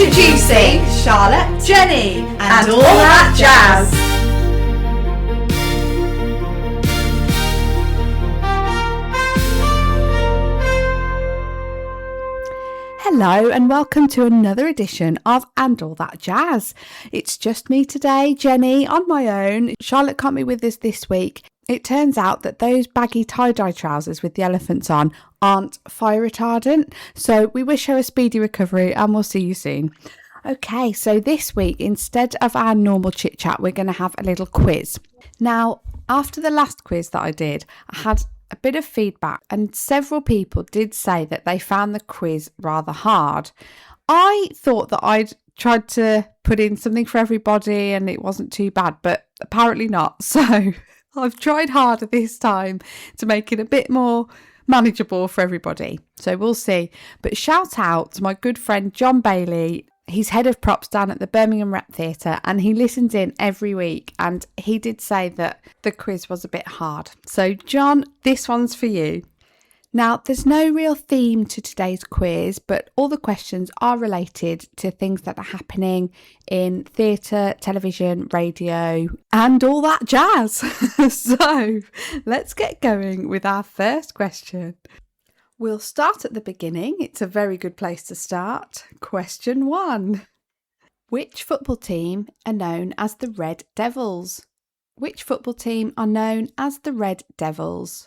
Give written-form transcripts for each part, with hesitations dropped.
Introducing Charlotte, Jenny, and all that jazz. Hello and welcome to another edition of And All That Jazz. It's just me today, Jenny, on my own. Charlotte can't be with us this week. It turns out that those baggy tie-dye trousers with the elephants on aren't fire retardant, so we wish her a speedy recovery and we'll see you soon. Okay, so this week, instead of our normal chit-chat, we're going to have a little quiz. Now, after the last quiz that I did, I had a bit of feedback and several people did say that they found the quiz rather hard. I thought that I'd tried to put in something for everybody and it wasn't too bad, but apparently not. So I've tried harder this time to make it a bit more manageable for everybody. So we'll see. But shout out to my good friend John Bailey. He's head of props down at the Birmingham Rep Theatre and he listens in every week, and he did say that the quiz was a bit hard. So John, this one's for you. Now, there's no real theme to today's quiz, but all the questions are related to things that are happening in theatre, television, radio, and all that jazz. So let's get going with our first question. We'll start at the beginning. It's a very good place to start. Question 1. Which football team are known as the Red Devils? Which football team are known as the Red Devils?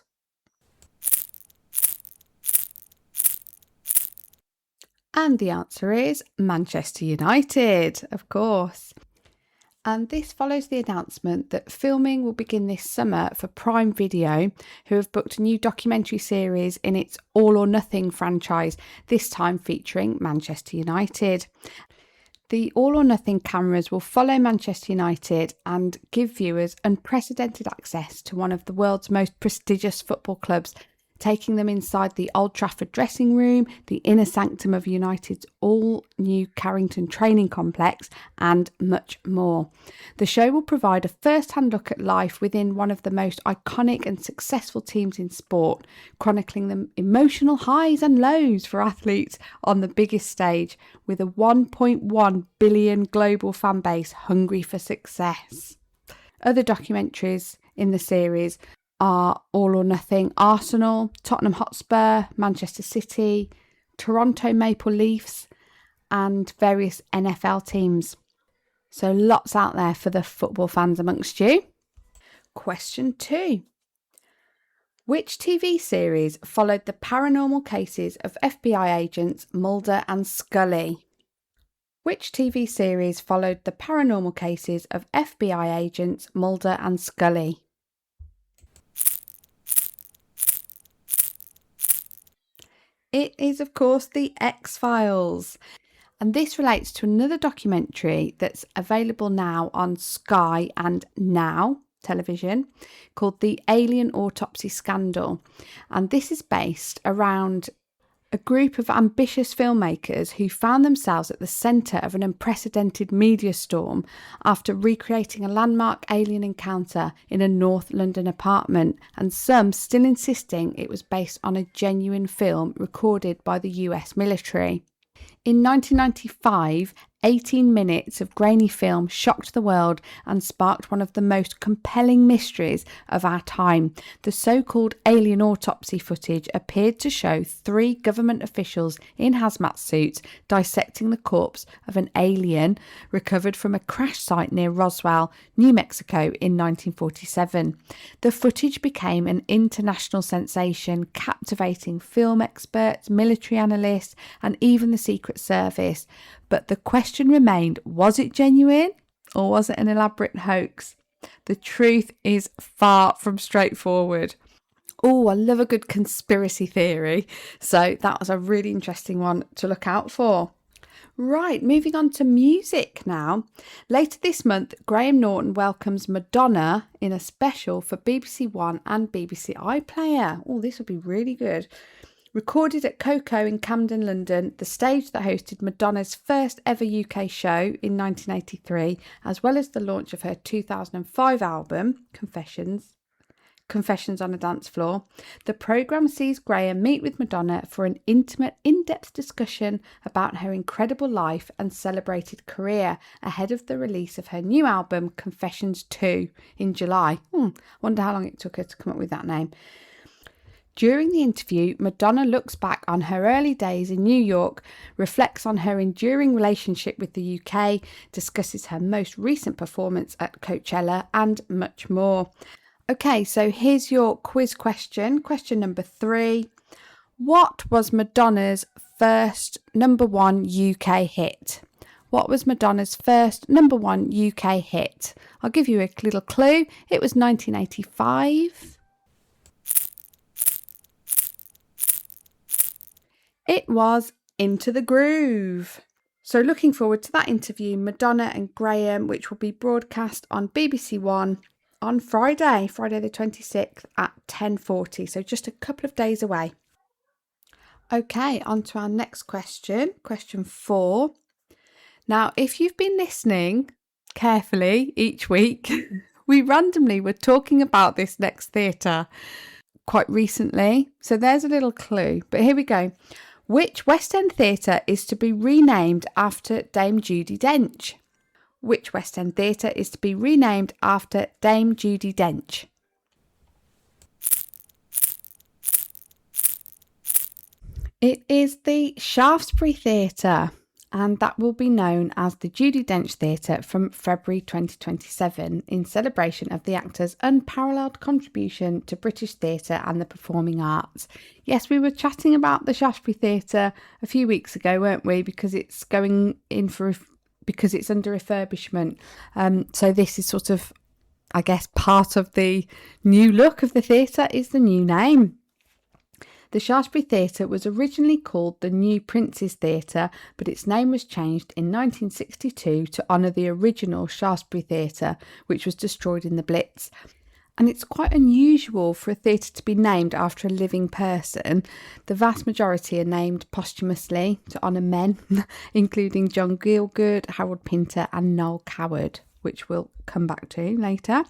And the answer is Manchester United, of course. And this follows the announcement that filming will begin this summer for Prime Video, who have booked a new documentary series in its All or Nothing franchise, this time featuring Manchester United. The All or Nothing cameras will follow Manchester United and give viewers unprecedented access to one of the world's most prestigious football clubs, taking them inside the Old Trafford dressing room, the inner sanctum of United's all-new Carrington training complex, and much more. The show will provide a first-hand look at life within one of the most iconic and successful teams in sport, chronicling the emotional highs and lows for athletes on the biggest stage, with a 1.1 billion global fan base hungry for success. Other documentaries in the series are All or Nothing Arsenal, Tottenham Hotspur, Manchester City, Toronto Maple Leafs, and various NFL teams. So lots out there for the football fans amongst you. Question 2. Which TV series followed the paranormal cases of FBI agents Mulder and Scully? Which TV series followed the paranormal cases of FBI agents Mulder and Scully? It is, of course, The X-Files. And this relates to another documentary that's available now on Sky and Now television called The Alien Autopsy Scandal. And this is based around a group of ambitious filmmakers who found themselves at the centre of an unprecedented media storm after recreating a landmark alien encounter in a North London apartment, and some still insisting it was based on a genuine film recorded by the US military. In 1995, 18 minutes of grainy film shocked the world and sparked one of the most compelling mysteries of our time. The so-called alien autopsy footage appeared to show 3 government officials in hazmat suits dissecting the corpse of an alien recovered from a crash site near Roswell, New Mexico in 1947. The footage became an international sensation, captivating film experts, military analysts, and even the Secret Service. But the question remained, was it genuine or was it an elaborate hoax? The truth is far from straightforward. Oh, I love a good conspiracy theory. So that was a really interesting one to look out for. Right, moving on to music now. Later this month, Graham Norton welcomes Madonna in a special for BBC One and BBC iPlayer. Oh, this will be really good. Recorded at Coco in Camden, London, the stage that hosted Madonna's first ever UK show in 1983, as well as the launch of her 2005 album, Confessions. Confessions on a Dance Floor, the programme sees Graham meet with Madonna for an intimate, in-depth discussion about her incredible life and celebrated career ahead of the release of her new album, Confessions 2, in July. Wonder how long it took her to come up with that name. During the interview, Madonna looks back on her early days in New York, reflects on her enduring relationship with the UK, discusses her most recent performance at Coachella, and much more. Okay, so here's your quiz question. Question number 3. What was Madonna's first number 1 UK hit? What was Madonna's first number 1 UK hit? I'll give you a little clue. It was 1985. It was Into the Groove. So looking forward to that interview, Madonna and Graham, which will be broadcast on BBC One on Friday the 26th at 10:40. So just a couple of days away. Okay, on to our next question. Question 4. Now, if you've been listening carefully each week, we randomly were talking about this next theatre quite recently. So there's a little clue. But here we go. Which West End theatre is to be renamed after Dame Judi Dench? Which West End theatre is to be renamed after Dame Judi Dench? It is the Shaftesbury Theatre, and that will be known as the Judi Dench Theatre from February 2027 in celebration of the actor's unparalleled contribution to British theatre and the performing arts. Yes, we were chatting about the Shaftesbury Theatre a few weeks ago, weren't we? Because it's going in because it's under refurbishment. So this is sort of, I guess, part of the new look of the theatre is the new name. The Shaftesbury Theatre was originally called the New Prince's Theatre, but its name was changed in 1962 to honour the original Shaftesbury Theatre, which was destroyed in the Blitz. And it's quite unusual for a theatre to be named after a living person. The vast majority are named posthumously to honour men, including John Gielgud, Harold Pinter and Noel Coward, which we'll come back to later.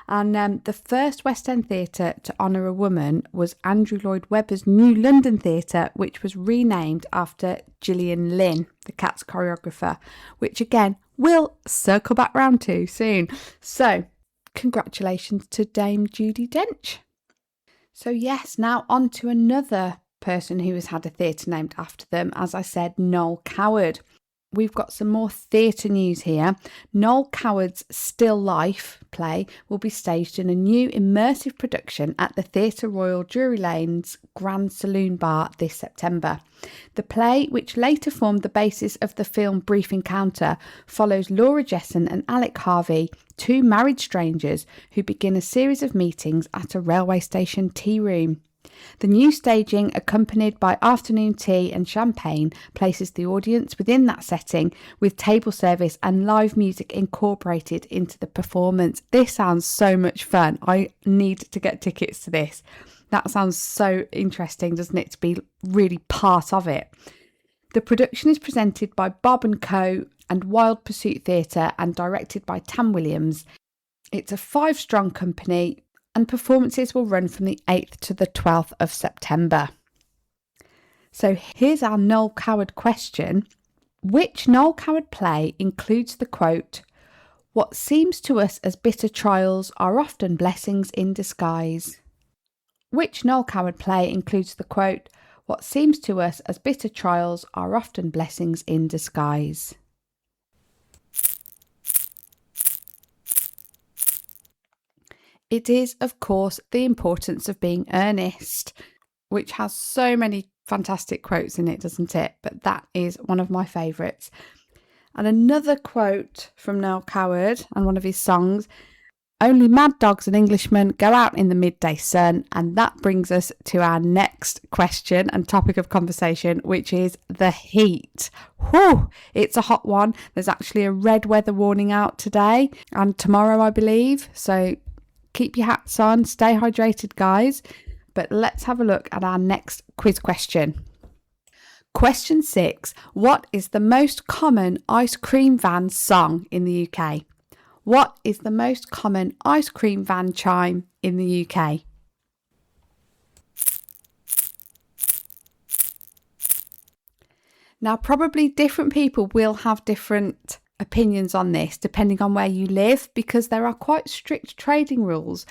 And the first West End theatre to honour a woman was Andrew Lloyd Webber's New London Theatre, which was renamed after Gillian Lynn, the Cats choreographer, which again we'll circle back round to soon. So congratulations to Dame Judi Dench. So yes, now on to another person who has had a theatre named after them. As I said, Noel Coward. We've got some more theatre news here. Noel Coward's Still Life play will be staged in a new immersive production at the Theatre Royal Drury Lane's Grand Saloon Bar this September. The play, which later formed the basis of the film Brief Encounter, follows Laura Jessen and Alec Harvey, two married strangers who begin a series of meetings at a railway station tea room. The new staging, accompanied by afternoon tea and champagne, places the audience within that setting with table service and live music incorporated into the performance. This sounds so much fun. I need to get tickets to this. That sounds so interesting, doesn't it, to be really part of it. The production is presented by Bob & Co. and Wild Pursuit Theatre and directed by Tam Williams. It's a 5-strong company, and performances will run from the 8th to the 12th of September. So here's our Noel Coward question. Which Noel Coward play includes the quote, "What seems to us as bitter trials are often blessings in disguise"? Which Noel Coward play includes the quote, "What seems to us as bitter trials are often blessings in disguise"? It is, of course, The Importance of Being Earnest, which has so many fantastic quotes in it, doesn't it? But that is one of my favourites. And another quote from Noel Coward and one of his songs, "Only mad dogs and Englishmen go out in the midday sun." And that brings us to our next question and topic of conversation, which is the heat. Whew, it's a hot one. There's actually a red weather warning out today and tomorrow, I believe. So keep your hats on, stay hydrated, guys. But let's have a look at our next quiz question. Question 6. What is the most common ice cream van song in the UK? What is the most common ice cream van chime in the UK? Now, probably different people will have different opinions on this depending on where you live, because there are quite strict trading rules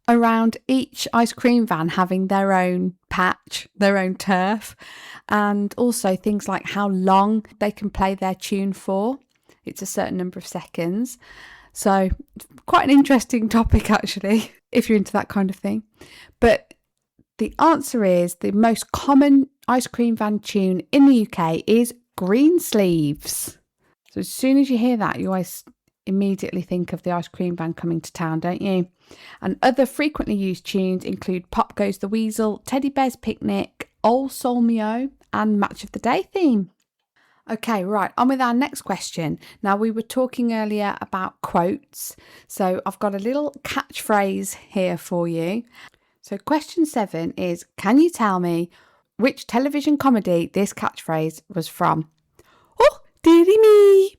around each ice cream van having their own patch, their own turf, and also things like how long they can play their tune for. It's a certain number of seconds. So quite an interesting topic, actually, if you're into that kind of thing. But the answer is the most common ice cream van tune in the UK is Greensleeves. So as soon as you hear that, you always immediately think of the ice cream van coming to town, don't you? And other frequently used tunes include Pop Goes the Weasel, Teddy Bear's Picnic, Old Soul Mio, and Match of the Day theme. Okay, right, on with our next question. Now, we were talking earlier about quotes, so I've got a little catchphrase here for you. So question 7 is, can you tell me which television comedy this catchphrase was from? Oh, dearie me!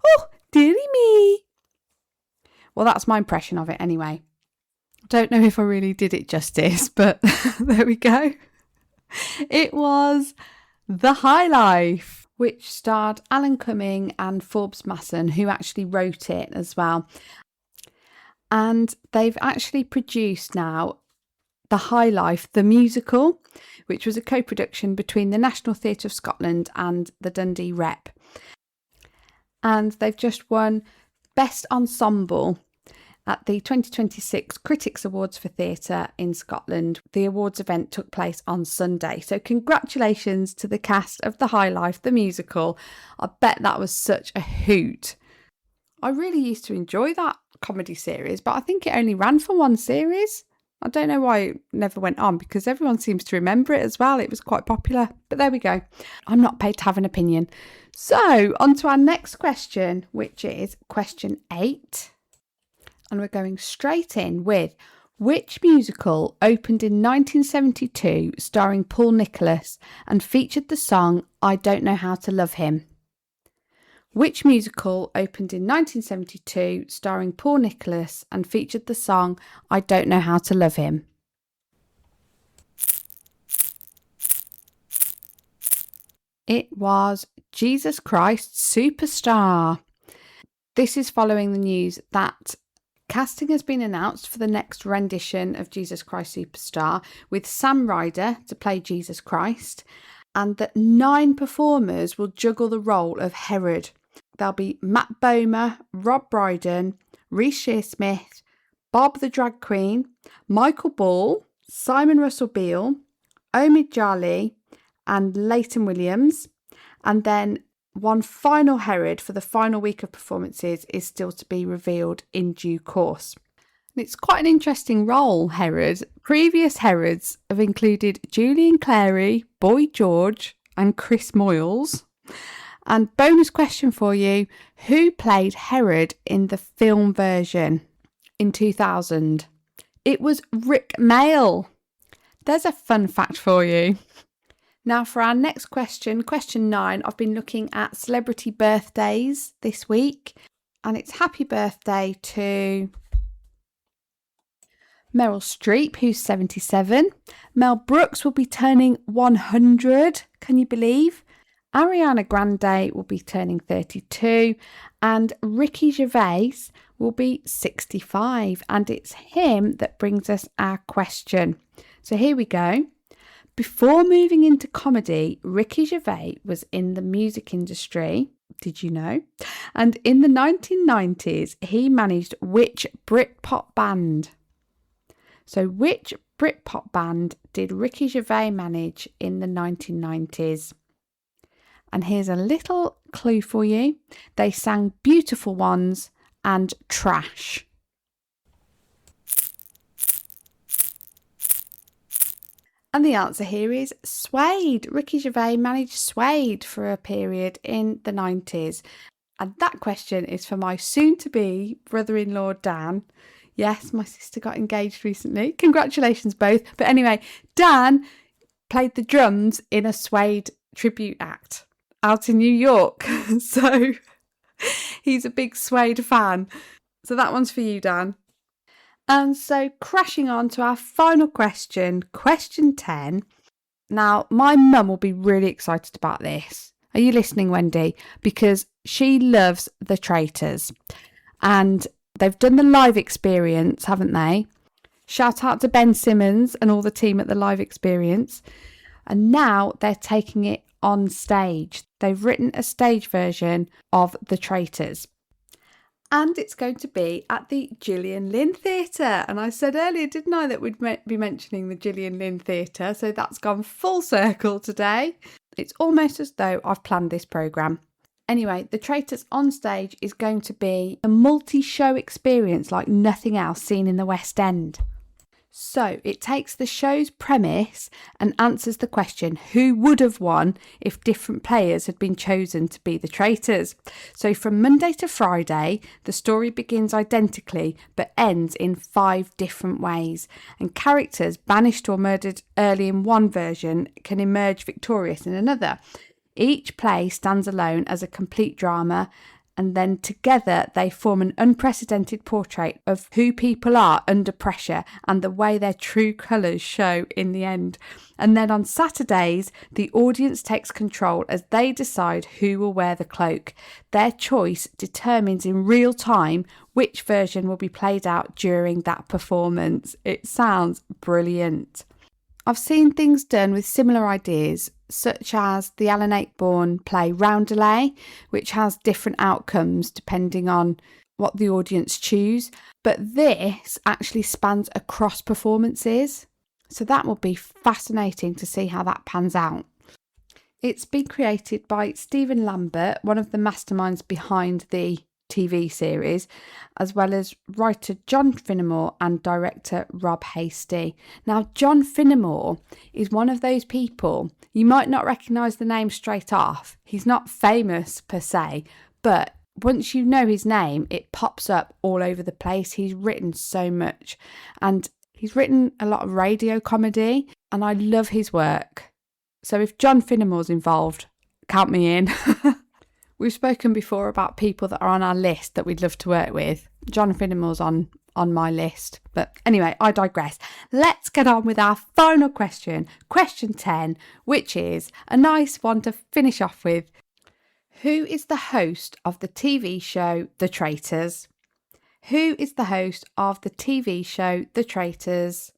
Oh, dearie me! Well, that's my impression of it anyway. Don't know if I really did it justice, but there we go. It was The High Life, which starred Alan Cumming and Forbes Masson, who actually wrote it as well. And they've actually produced now The High Life, the musical, which was a co-production between the National Theatre of Scotland and the Dundee Rep. And they've just won Best Ensemble at the 2026 Critics Awards for Theatre in Scotland. The awards event took place on Sunday. So congratulations to the cast of The High Life, the musical. I bet that was such a hoot. I really used to enjoy that comedy series, but I think it only ran for one series. I don't know why it never went on, because everyone seems to remember it as well. It was quite popular, but there we go. I'm not paid to have an opinion. So on to our next question, which is question 8. And we're going straight in with, which musical opened in 1972 starring Paul Nicholas and featured the song I Don't Know How to Love Him? Which musical opened in 1972 starring Paul Nicholas and featured the song I Don't Know How to Love Him? It was Jesus Christ Superstar. This is following the news that casting has been announced for the next rendition of Jesus Christ Superstar, with Sam Ryder to play Jesus Christ, and that 9 performers will juggle the role of Herod. There'll be Matt Bomer, Rob Brydon, Reece Shearsmith, Bob the Drag Queen, Michael Ball, Simon Russell Beale, Omid Djalili, and Leighton Williams. And then one final Herod for the final week of performances is still to be revealed in due course. And it's quite an interesting role, Herod. Previous Herods have included Julian Clary, Boy George, and Chris Moyles. And bonus question for you, who played Herod in the film version in 2000? It was Rick Mayall. There's a fun fact for you. Now for our next question, question 9, I've been looking at celebrity birthdays this week, and it's happy birthday to Meryl Streep, who's 77. Mel Brooks will be turning 100, can you believe? Ariana Grande will be turning 32, and Ricky Gervais will be 65, and it's him that brings us our question. So here we go. Before moving into comedy, Ricky Gervais was in the music industry, did you know? And in the 1990s, he managed which Britpop band? So which Britpop band did Ricky Gervais manage in the 1990s? And here's a little clue for you. They sang Beautiful Ones and Trash. And the answer here is Suede. Ricky Gervais managed Suede for a period in the 90s. And that question is for my soon-to-be brother-in-law, Dan. Yes, my sister got engaged recently. Congratulations both. But anyway, Dan played the drums in a Suede tribute act out in New York. So He's a big Suede fan. So that one's for you, Dan. And so crashing on to our final question, question 10. Now, my mum will be really excited about this. Are you listening, Wendy? Because she loves The Traitors. And they've done the live experience, haven't they? Shout out to Ben Simmons and all the team at the live experience. And now they're taking it on stage. They've written a stage version of The Traitors. And it's going to be at the Gillian Lynn Theatre. And I said earlier, didn't I, that we'd be mentioning the Gillian Lynn Theatre. So that's gone full circle today. It's almost as though I've planned this programme. Anyway, The Traitors on stage is going to be a multi-show experience like nothing else seen in the West End. So it takes the show's premise and answers the question, who would have won if different players had been chosen to be the traitors? So from Monday to Friday, the story begins identically but ends in 5 different ways. And characters banished or murdered early in one version can emerge victorious in another. Each play stands alone as a complete drama, and then together they form an unprecedented portrait of who people are under pressure and the way their true colours show in the end. And then on Saturdays, the audience takes control as they decide who will wear the cloak. Their choice determines in real time which version will be played out during that performance. It sounds brilliant. I've seen things done with similar ideas, such as the Alan Ayckbourn play Roundelay, which has different outcomes depending on what the audience choose. But this actually spans across performances, so that will be fascinating to see how that pans out. It's been created by Stephen Lambert, one of the masterminds behind the TV series, as well as writer John Finnemore and director Rob Hasty. Now, John Finnemore is one of those people, you might not recognise the name straight off. He's not famous per se, but once you know his name, it pops up all over the place. He's written so much, and he's written a lot of radio comedy, and I love his work. So if John Finnemore's involved, count me in. We've spoken before about people that are on our list that we'd love to work with. John Finnemore's on my list. But anyway, I digress. Let's get on with our final question, question 10, which is a nice one to finish off with. Who is the host of the TV show The Traitors? Who is the host of the TV show The Traitors?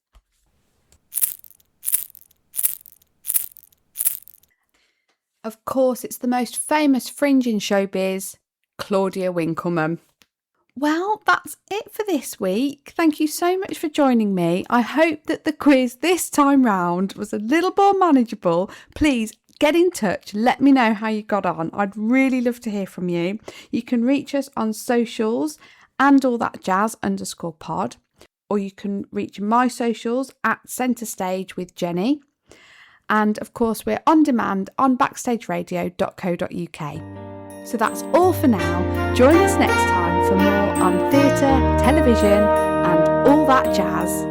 Of course, it's the most famous fringe in showbiz, Claudia Winkleman. Well, that's it for this week. Thank you so much for joining me. I hope that the quiz this time round was a little more manageable. Please get in touch. Let me know how you got on. I'd really love to hear from you. You can reach us on socials and all that jazz _pod, or you can reach my socials at Centre Stage with Jenny. And of course, we're on demand on backstageradio.co.uk. So that's all for now. Join us next time for more on theatre, television, and all that jazz.